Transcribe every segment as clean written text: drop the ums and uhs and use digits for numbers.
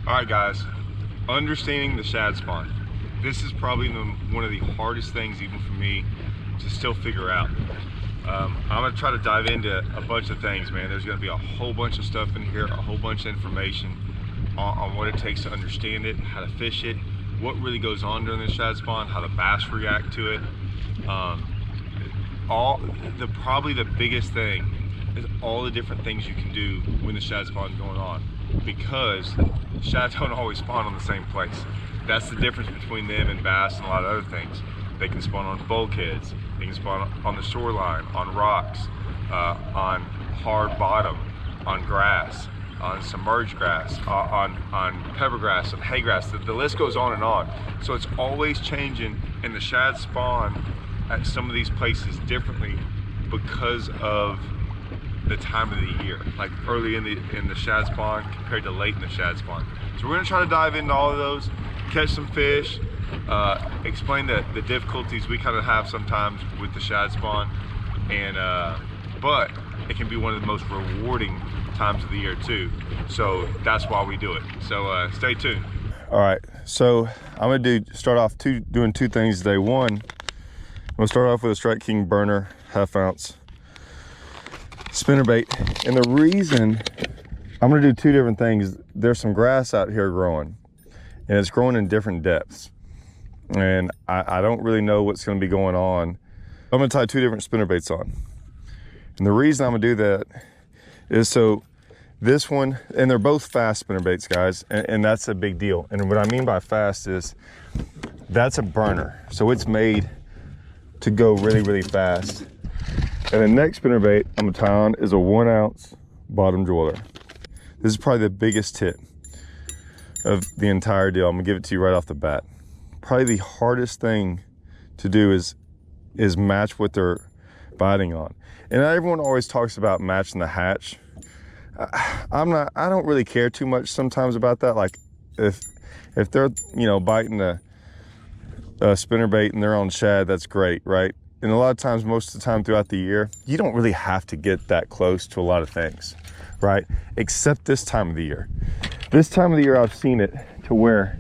All right, guys, understanding the shad spawn. This is probably one of the hardest things even for me to still figure out. I'm gonna try to dive into a bunch of things, man. There's gonna be a whole bunch of stuff in here, a whole bunch of information on what it takes to understand it, how to fish it, what really goes on during the shad spawn, how the bass react to it. Probably the biggest thing is all the different things you can do when the shad spawn is going on, because shad don't always spawn on the same place. That's the difference between them and bass and a lot of other things. They can spawn on bulkheads, they can spawn on the shoreline, on rocks, on hard bottom, on grass, on submerged grass, on pepper grass, on hay grass. The list goes on and on. So it's always changing, and the shad spawn at some of these places differently because of the time of the year, like early in the shad spawn compared to late in the shad spawn. So we're gonna try to dive into all of those, catch some fish, explain the difficulties we kind of have sometimes with the shad spawn, and but it can be one of the most rewarding times of the year too. So that's why we do it. So stay tuned. All right, so I'm gonna start off doing two things today. One, I'm gonna start off with a Strike King burner, 1/2 ounce spinnerbait. And the reason I'm gonna do two different things, there's some grass out here growing, and it's growing in different depths. And I don't really know what's gonna be going on. I'm gonna tie two different spinnerbaits on. And the reason I'm gonna do that is so this one, and they're both fast spinnerbaits, guys, and that's a big deal. And what I mean by fast is that's a burner. So it's made to go really, really fast. And the next spinnerbait I'm gonna tie on is a 1 ounce bottom driller. This is probably the biggest tip of the entire deal. I'm gonna give it to you right off the bat. Probably the hardest thing to do is match what they're biting on. And everyone always talks about matching the hatch. I don't really care too much sometimes about that. Like if they're, biting a spinnerbait and they're on shad, that's great, right? And a lot of times, most of the time throughout the year, you don't really have to get that close to a lot of things, right? Except this time of the year. This time of the year, I've seen it to where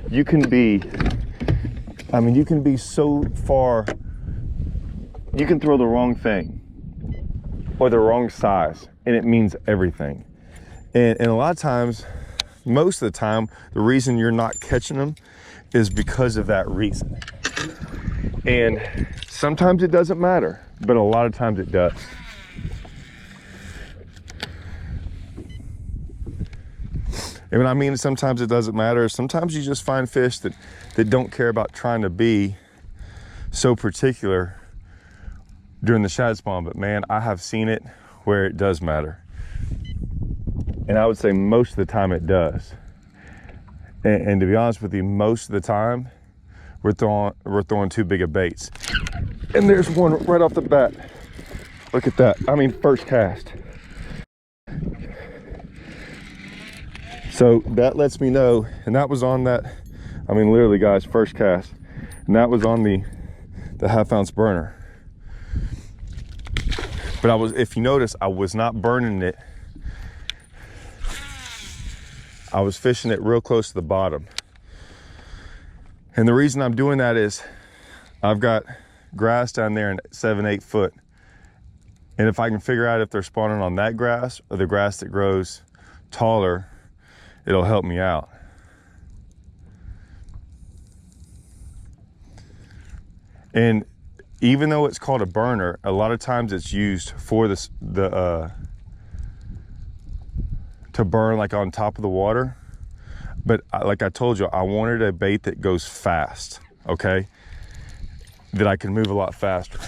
you can be so far, you can throw the wrong thing or the wrong size, and it means everything. And a lot of times, most of the time, the reason you're not catching them is because of that reason. And sometimes it doesn't matter, but a lot of times it does. And when I mean sometimes it doesn't matter, sometimes you just find fish that don't care about trying to be so particular during the shad spawn. But man, I have seen it where it does matter. And I would say most of the time it does. And to be honest with you, most of the time we're throwing too big of baits. And there's one right off the bat. Look at that. I mean, first cast. So that lets me know, and that was on that, I mean, literally guys, first cast. And that was on the 1/2 ounce burner. But if you notice, I was not burning it. I was fishing it real close to the bottom. And the reason I'm doing that is I've got grass down there in 7-8 foot. And if I can figure out if they're spawning on that grass or the grass that grows taller, it'll help me out. And even though it's called a burner, a lot of times it's used for to burn like on top of the water. But like I told you, I wanted a bait that goes fast, okay? That I can move a lot faster.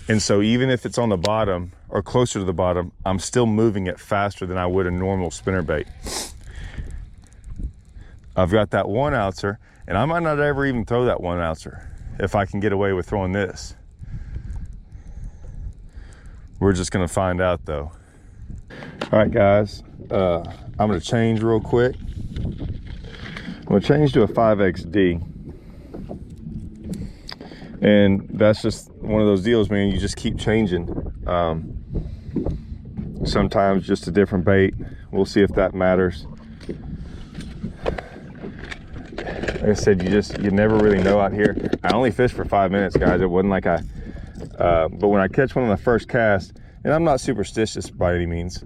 And so even if it's on the bottom or closer to the bottom, I'm still moving it faster than I would a normal spinnerbait. I've got that 1 ouncer, and I might not ever even throw that 1 ouncer if I can get away with throwing this. We're just gonna find out though. All right, guys, I'm gonna change real quick. I'm gonna change to a 5XD. And that's just one of those deals, man. You just keep changing. Sometimes just a different bait. We'll see if that matters. Like I said, you never really know out here. I only fished for 5 minutes, guys. It wasn't like but when I catch one on the first cast, and I'm not superstitious by any means,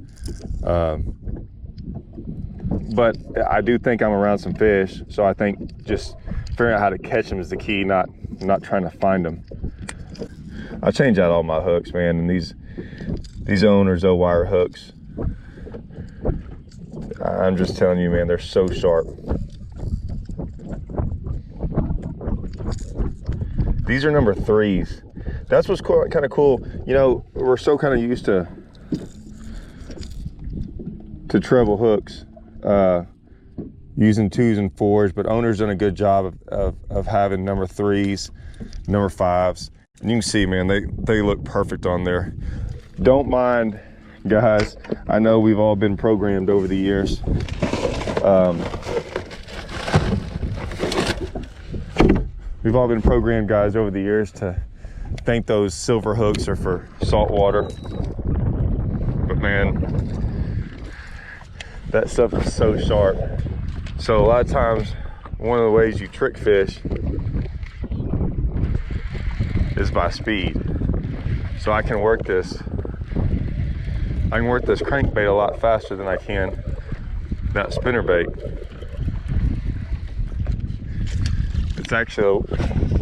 but I do think I'm around some fish. So I think just figuring out how to catch them is the key, not trying to find them. I change out all my hooks, man, and these owners O-wire hooks, I'm just telling you, man, they're so sharp. These are number 3s. That's what's cool, kind of cool. You know, we're so kind of used to treble hooks, using 2s and 4s, but owner's done a good job of having number 3s, number 5s. And you can see, man, they look perfect on there. Don't mind, guys. I know we've all been programmed over the years. We've all been programmed, guys, over the years to think those silver hooks are for salt water. But man, that stuff is so sharp. So a lot of times, one of the ways you trick fish is by speed. So I can work this crankbait a lot faster than I can that spinnerbait. It's actually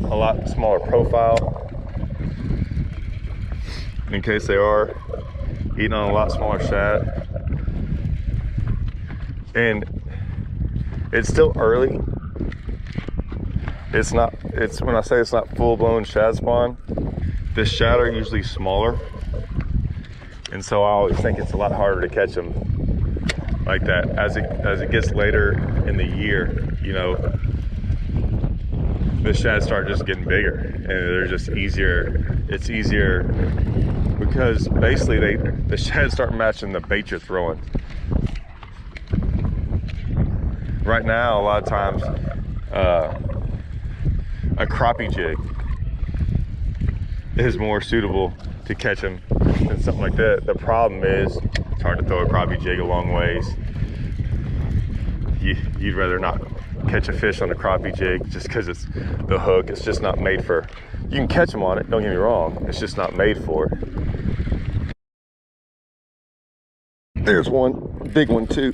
a lot smaller profile, in case they are eating on a lot smaller shad. And it's still early. When I say it's not full-blown shad spawn, the shad are usually smaller, and so I always think it's a lot harder to catch them like that. As it gets later in the year, you know, the shad start just getting bigger, and they're just easier. It's easier because basically the shad start matching the bait you're throwing. Right now, a lot of times, a crappie jig is more suitable to catch them than something like that. The problem is it's hard to throw a crappie jig a long ways. You'd rather not catch a fish on a crappie jig just because it's the hook. It's just not made for. You can catch them on it, don't get me wrong. It's just not made for it. There's one big one too,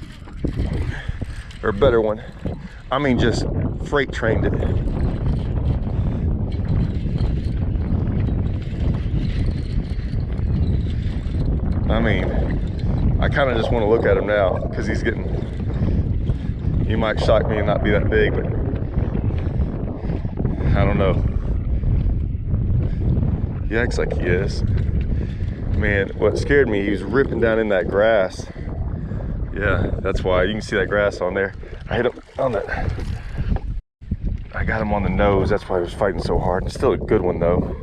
or a better one. I mean, just freight trained it. I mean, I kind of just want to look at him now because he might shock me and not be that big, but I don't know. He acts like he is. Man, what scared me, he was ripping down in that grass. Yeah, that's why. You can see that grass on there. I hit him on that. I got him on the nose. That's why he was fighting so hard. It's still a good one though.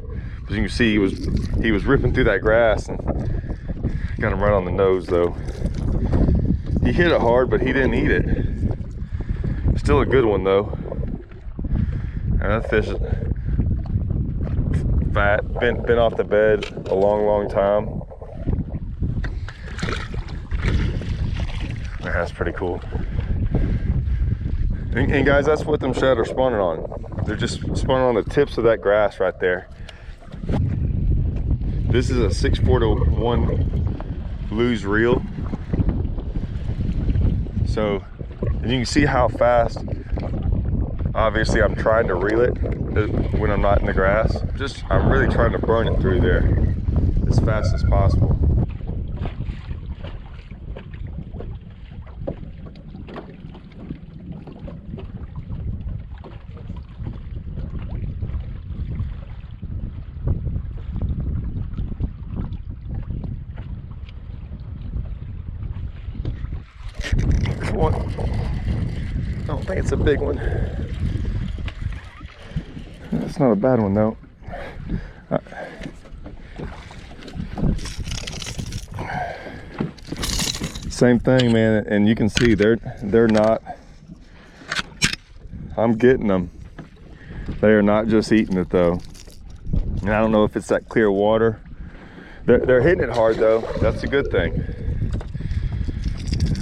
As you can see, he was ripping through that grass, and got him right on the nose though. He hit it hard, but he didn't eat it. Still a good one though. And that fish is fat, been off the bed a long time. That's pretty cool. And guys, that's what them shad are spawning on. They're just spawning on the tips of that grass right there. This is a 6-4-1 lose reel. So as you can see how fast, obviously I'm trying to reel it when I'm not in the grass. I'm really trying to burn it through there as fast as possible. One. I don't think it's a big one. It's not a bad one though. Same thing, man, and you can see they're not. I'm getting them. They are not just eating it though. And I don't know if it's that clear water. They're hitting it hard though. That's a good thing.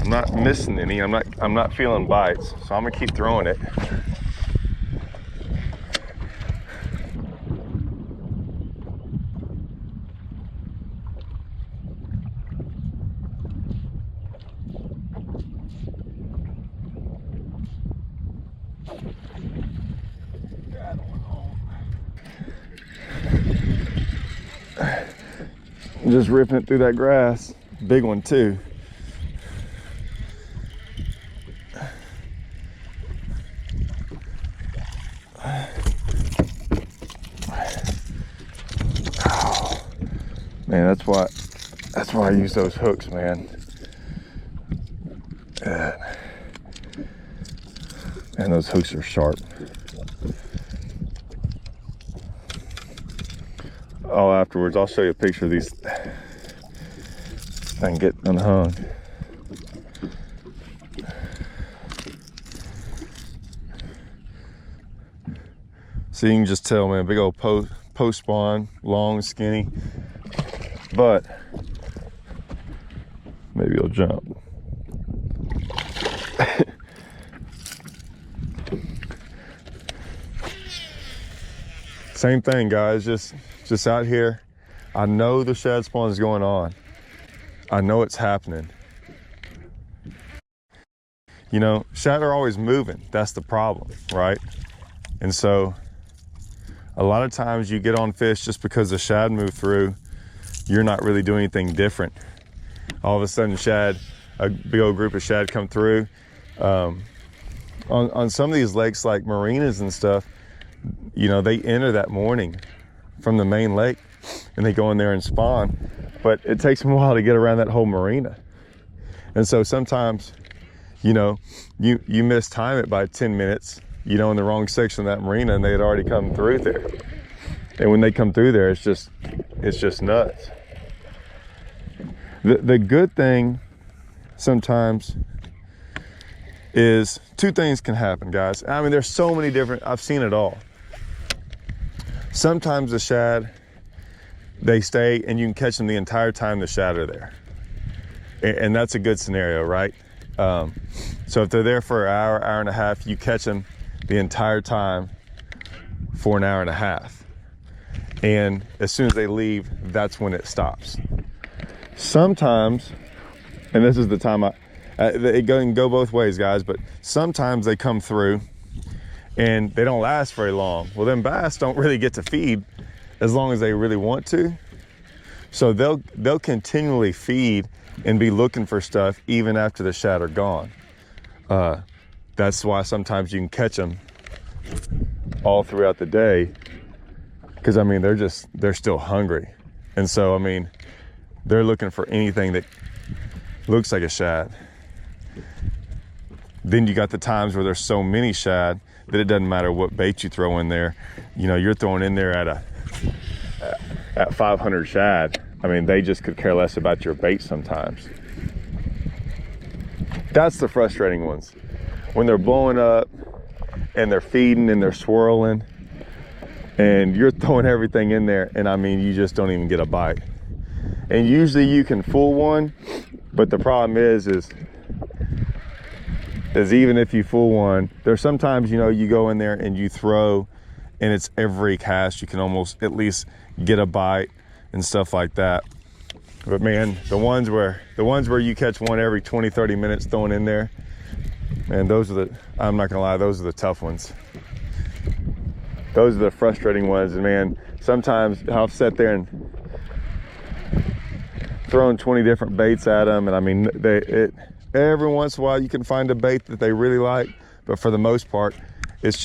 I'm not missing any. I'm not feeling bites, so I'm gonna keep throwing it. Just ripping it through that grass. Big one too. Oh, man, that's why I use those hooks, man. And those hooks are sharp. Oh, afterwards, I'll show you a picture of these. I can get unhung. So you can just tell, man, big old post spawn, long, skinny, but maybe he'll jump. Same thing, guys, just out here. I know the shad spawn is going on. I know it's happening. You know, shad are always moving. That's the problem, right? And so a lot of times you get on fish just because the shad move through, you're not really doing anything different. All of a sudden a big old group of shad come through. On some of these lakes like marinas and stuff, you know, they enter that morning from the main lake and they go in there and spawn, but it takes them a while to get around that whole marina. And so sometimes, you know, you mistime it by 10 minutes, you know, in the wrong section of that marina, and they had already come through there. And when they come through there, it's just nuts. The good thing sometimes is two things can happen, guys. I mean, there's so many different, I've seen it all. Sometimes the shad, they stay and you can catch them the entire time the shad are there. And that's a good scenario, right? So if they're there for an hour, hour and a half, you catch them the entire time for an hour and a half. And as soon as they leave, that's when it stops. Sometimes, and this is the time it can go both ways, guys, but sometimes they come through and they don't last very long. Well, then bass don't really get to feed as long as they really want to. So they'll continually feed and be looking for stuff even after the shad are gone. That's why sometimes you can catch them all throughout the day, because I mean, they're still hungry. And so, I mean, they're looking for anything that looks like a shad. Then you got the times where there's so many shad that it doesn't matter what bait you throw in there. You know, you're throwing in there at 500 shad. I mean, they just could care less about your bait sometimes. That's the frustrating ones. When they're blowing up and they're feeding and they're swirling and you're throwing everything in there, and I mean, you just don't even get a bite. And usually you can fool one, but the problem is even if you fool one, there's sometimes, you know, you go in there and you throw and it's every cast, you can almost at least get a bite and stuff like that. But man, the ones where you catch one every 20, 30 minutes throwing in there, man, those are I'm not gonna lie, those are the tough ones. Those are the frustrating ones. And man, sometimes I'll sit there and throwing 20 different baits at them, and I mean, every once in a while you can find a bait that they really like, but for the most part, it's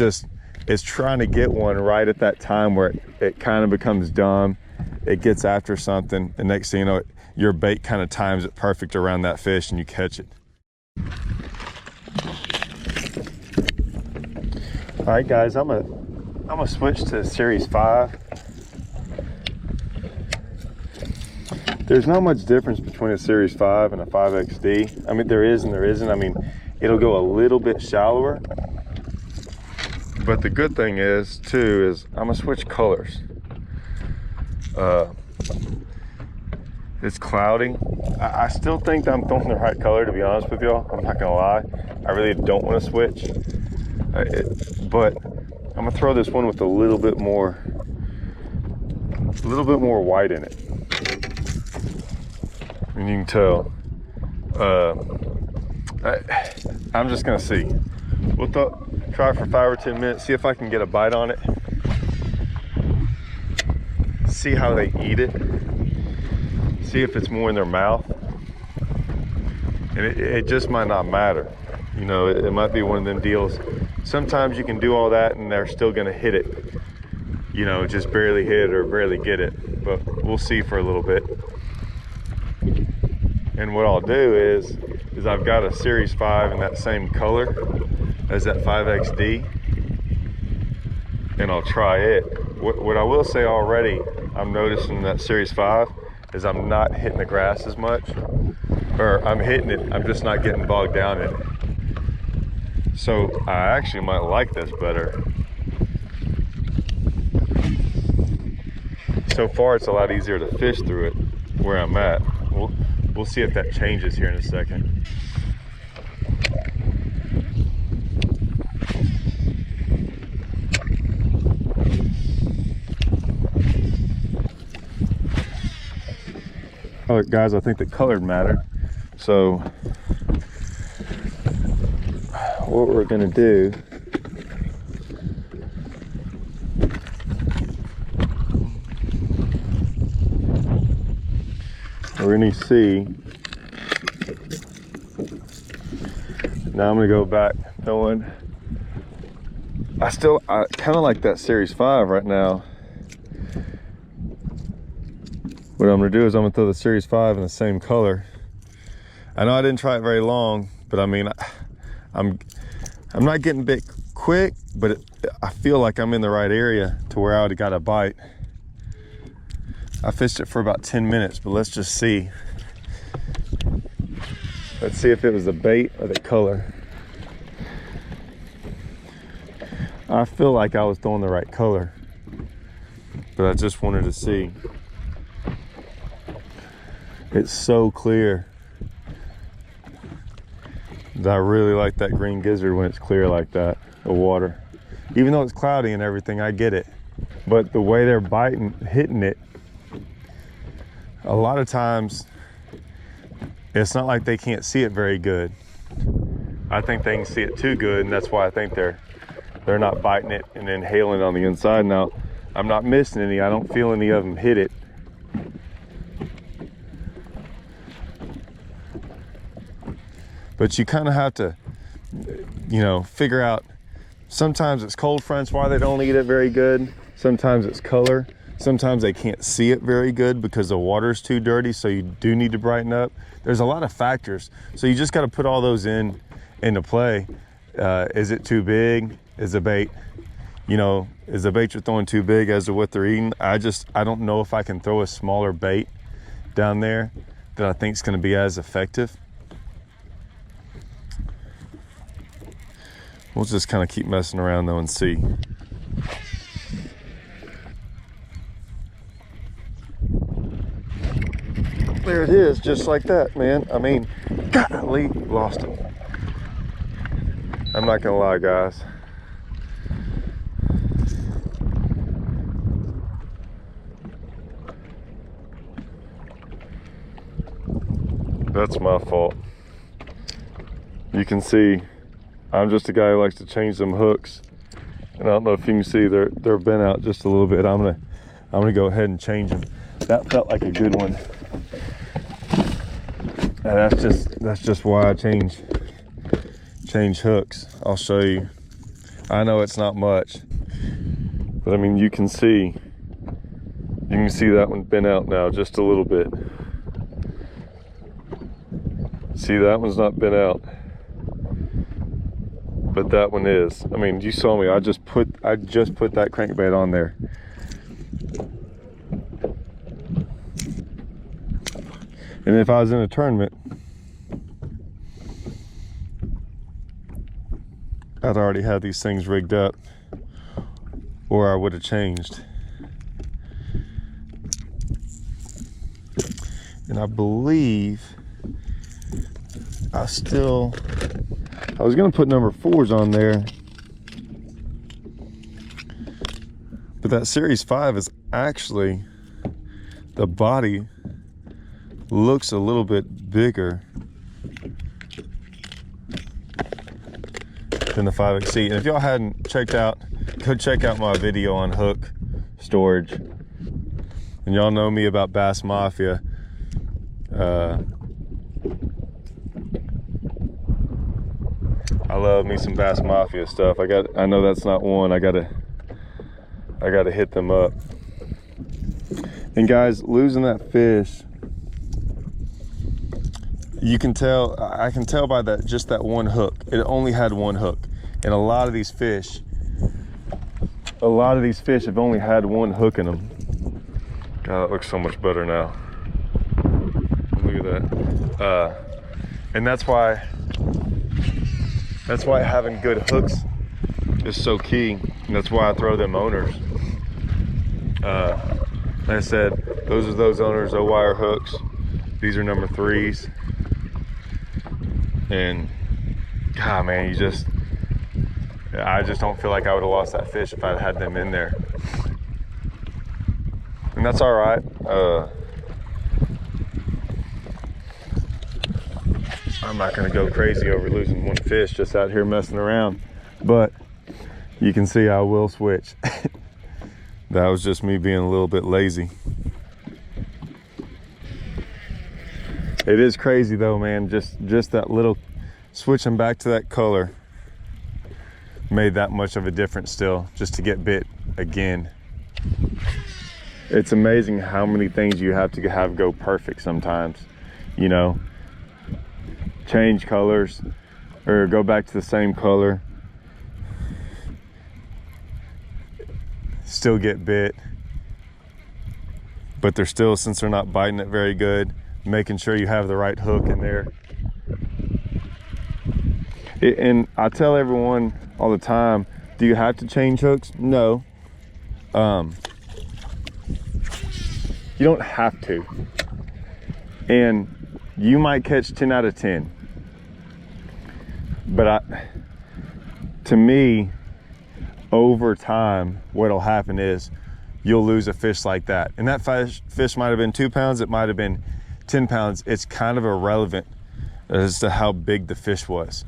trying to get one right at that time where it kind of becomes dumb. It gets after something, and next thing you know, your bait kind of times it perfect around that fish and you catch it. All right, guys, I'm gonna switch to Series 5. There's not much difference between a Series 5 and a 5XD. I mean, there is and there isn't. I mean, it'll go a little bit shallower. But the good thing is, too, is I'm gonna switch colors. It's cloudy. I still think that I'm throwing the right color, to be honest with y'all. I'm not gonna lie. I really don't want to switch. But I'm gonna throw this one with a little bit more white in it. And you can tell. I'm just gonna see. We'll try for 5 or 10 minutes, see if I can get a bite on it. See how they eat it. see if it's more in their mouth. And it just might not matter. You know, it might be one of them deals. Sometimes you can do all that and they're still gonna hit it. You know, just barely hit it or barely get it. But we'll see for a little bit. And what I'll do is I've got a Series 5 in that same color as that 5XD. And I'll try it. What I will say already, I'm noticing that Series 5 is I'm not hitting the grass as much. Or I'm hitting it, I'm just not getting bogged down in it. So I actually might like this better. So far it's a lot easier to fish through it where I'm at. We'll see if that changes here in a second. Oh, guys, I think the color mattered. So what we're gonna do we're gonna see. Now I'm gonna go back knowing I kind of like that Series 5 right now. What I'm gonna do is I'm gonna throw the Series 5 in the same color. I know I didn't try it very long, but I mean, I'm not getting bit quick, but I feel like I'm in the right area to where I would have got a bite. I fished it for about 10 minutes, but let's just see. Let's see if it was the bait or the color. I feel like I was throwing the right color, but I just wanted to see. It's so clear. I really like that green gizzard when it's clear like that, the water. Even though it's cloudy and everything, I get it. But the way they're biting, hitting it, a lot of times, it's not like they can't see it very good. I think they can see it too good, and that's why I think they're not biting it and inhaling it on the inside. Now, I'm not missing any. I don't feel any of them hit it. But you kind of have to, you know, figure out, sometimes it's cold fronts why they don't eat it very good. Sometimes it's color. Sometimes they can't see it very good because the water's too dirty, so you do need to brighten up. There's a lot of factors. So you just got to put all those into play. Is it too big? Is the bait, you know, is the bait you're throwing too big as to what they're eating? I don't know if I can throw a smaller bait down there that I think is going to be as effective. We'll just kind of keep messing around though and see. There it is, just like that, man. I mean, golly, lost it. I'm not gonna lie, guys. That's my fault. You can see I'm just a guy who likes to change them hooks, and I don't know if you can see they're bent out just a little bit. I'm gonna go ahead and change them. That felt like a good one. And that's just why I change hooks. I'll show you. I know it's not much, but I mean you can see that one bent out now just a little bit. See, that one's not bent out, but that one is. I mean, you saw me. I just put that crankbait on there. And if I was in a tournament, I'd already had these things rigged up, or I would have changed. And I believe I was gonna put number 4s on there, but that Series 5 is actually, the body looks a little bit bigger than the 5XC. And if y'all hadn't checked out, go check out my video on hook storage. And y'all know me about Bass Mafia. I love me some Bass Mafia stuff. I know that's not one. I gotta hit them up. And guys, losing that fish, you can tell, I can tell by that, just that one hook. It only had one hook. And a lot of these fish have only had one hook in them. God, that looks so much better now. Look at that. And that's why having good hooks is so key. And that's why I throw them owners. Like I said, those are those owners, O-wire hooks. These are number 3s. And God, man, I just don't feel like I would have lost that fish if I'd had them in there. And that's all right. I'm not gonna go crazy over losing one fish just out here messing around, but you can see I will switch. That was just me being a little bit lazy. It is crazy though, man. Just that little switching back to that color made that much of a difference still, just to get bit again. It's amazing how many things you have to have go perfect sometimes, you know. Change colors or go back to the same color, still get bit, but they're still, since they're not biting it very good, making sure you have the right hook in there. And I tell everyone all the time, do you have to change hooks? No. You don't have to. And you might catch 10 out of 10. But to me, over time, what'll happen is you'll lose a fish like that. And that fish might have been 2 pounds, it might have been 10 pounds. It's kind of irrelevant as to how big the fish was.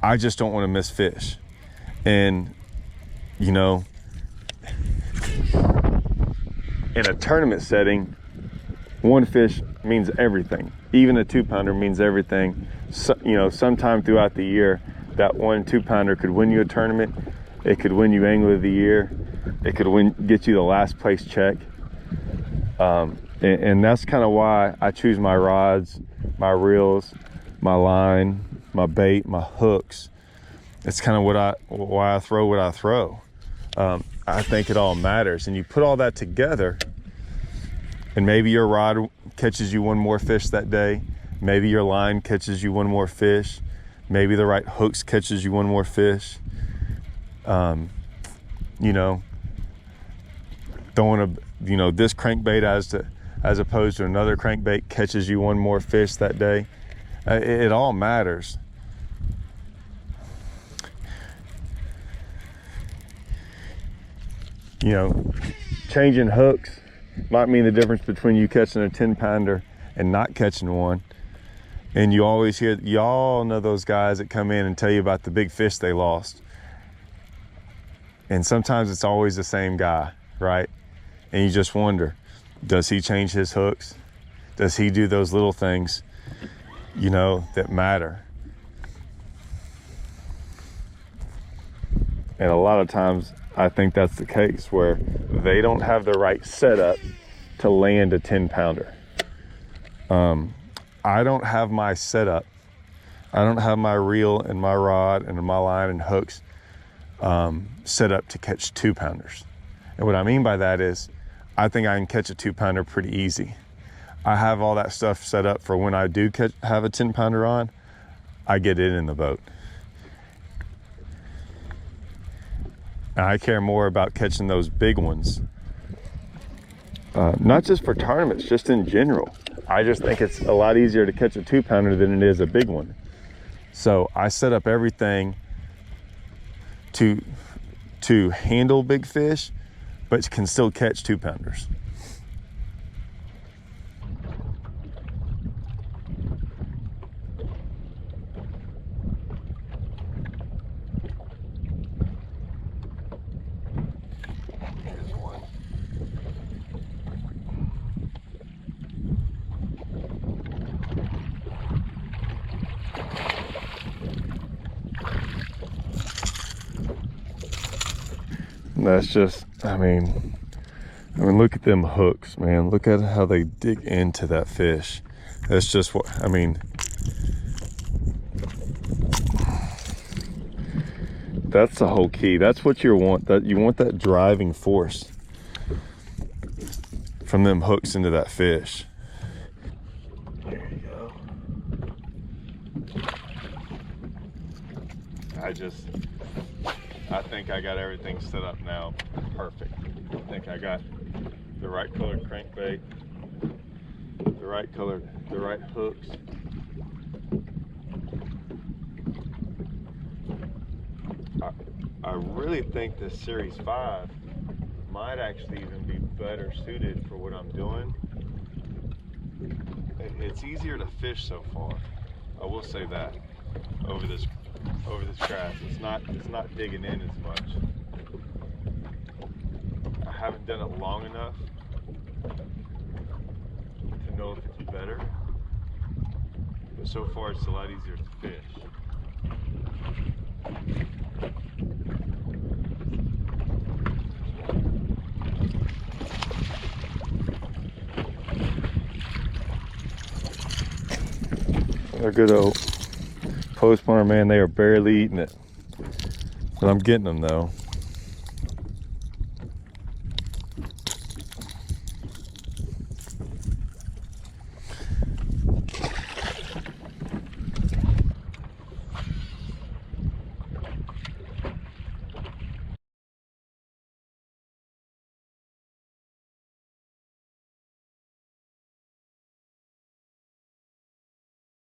I just don't want to miss fish. And, you know, in a tournament setting, one fish means everything. Even a 2-pounder means everything. So, you know, sometime throughout the year, that 1 2-pounder could win you a tournament. It could win you Angler of the Year. It could get you the last place check. And that's kind of why I choose my rods, my reels, my line, my bait, my hooks. It's kind of why I throw what I throw. I think it all matters. And you put all that together, and maybe your rod catches you one more fish that day. Maybe your line catches you one more fish. Maybe the right hooks catches you one more fish. You know, throwing this crankbait as opposed to another crankbait catches you one more fish that day. It all matters. You know, changing hooks might mean the difference between you catching a 10-pounder and not catching one. And you always hear, y'all know those guys that come in and tell you about the big fish they lost. And sometimes it's always the same guy, right? And you just wonder, does he change his hooks? Does he do those little things, you know, that matter? And a lot of times I think that's the case, where they don't have the right setup to land a 10-pounder. I don't have my setup. I don't have my reel and my rod and my line and hooks set up to catch 2-pounders. And what I mean by that is, I think I can catch a 2-pounder pretty easy. I have all that stuff set up for when I do have a 10-pounder on, I get it in the boat. And I care more about catching those big ones. Not just for tournaments, just in general. I just think it's a lot easier to catch a 2-pounder than it is a big one. So I set up everything to handle big fish, but can still catch 2-pounders. that's just, I mean, look at them hooks, man. Look at how they dig into that fish. That's just what, I mean, that's the whole key. That's what you want. That you want that driving force from them hooks into that fish. There you go. I think I got everything set up now perfect. I think I got the right colored crankbait, the right hooks. I really think this Series 5 might actually even be better suited for what I'm doing. It's easier to fish so far. I will say that over this grass. It's not digging in as much. I haven't done it long enough to know if it's better, but so far it's a lot easier to fish. A good old postmortem, man. They are barely eating it, but I'm getting them though.